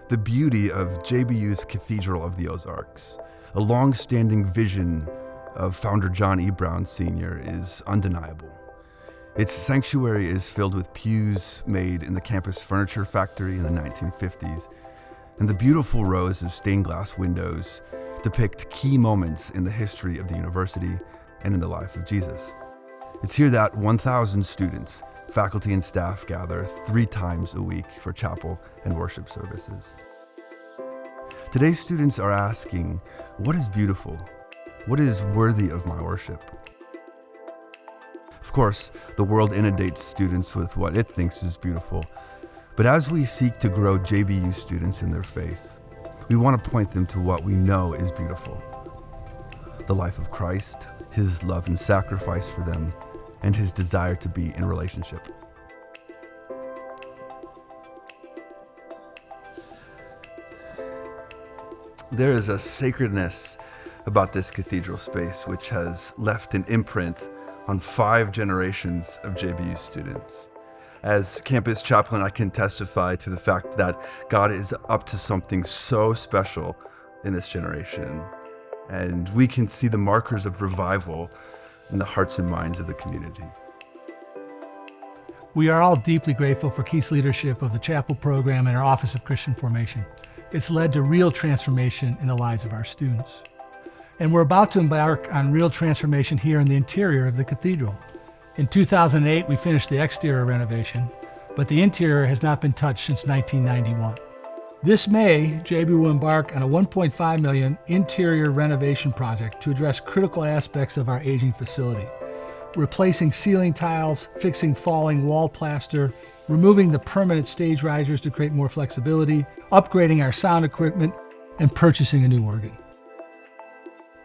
The beauty of JBU's Cathedral of the Ozarks, a long-standing vision of founder John E. Brown Sr., is undeniable. Its sanctuary is filled with pews made in the campus furniture factory in the 1950s, and the beautiful rows of stained glass windows depict key moments in the history of the university and in the life of Jesus. It's here that 1,000 students, faculty and staff gather 3 times a week for chapel and worship services. Today's students are asking, what is beautiful? What is worthy of my worship? Of course, the world inundates students with what it thinks is beautiful. But as we seek to grow JBU students in their faith, we want to point them to what we know is beautiful. The life of Christ, his love and sacrifice for them, and his desire to be in relationship. There is a sacredness about this cathedral space which has left an imprint on 5 generations of JBU students. As campus chaplain, I can testify to the fact that God is up to something so special in this generation, and we can see the markers of revival in the hearts and minds of the community. We are all deeply grateful for Keith's leadership of the chapel program and our Office of Christian Formation. It's led to real transformation in the lives of our students. And we're about to embark on real transformation here in the interior of the cathedral. In 2008, we finished the exterior renovation, but the interior has not been touched since 1991. This May, JB will embark on a $1.5 million interior renovation project to address critical aspects of our aging facility, replacing ceiling tiles, fixing falling wall plaster, removing the permanent stage risers to create more flexibility, upgrading our sound equipment, and purchasing a new organ.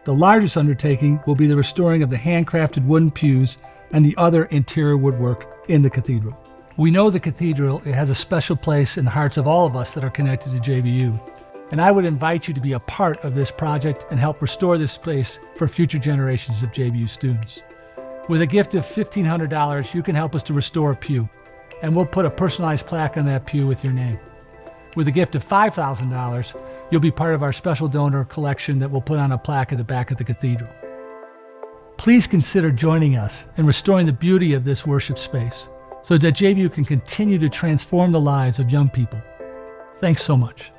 The largest undertaking will be the restoring of the handcrafted wooden pews and the other interior woodwork in the cathedral. We know the cathedral has a special place in the hearts of all of us that are connected to JBU, and I would invite you to be a part of this project and help restore this place for future generations of JBU students. With a gift of $1,500, you can help us to restore a pew, and we'll put a personalized plaque on that pew with your name. With a gift of $5,000, you'll be part of our special donor collection that we'll put on a plaque at the back of the cathedral. Please consider joining us in restoring the beauty of this worship space so that JBU can continue to transform the lives of young people. Thanks so much.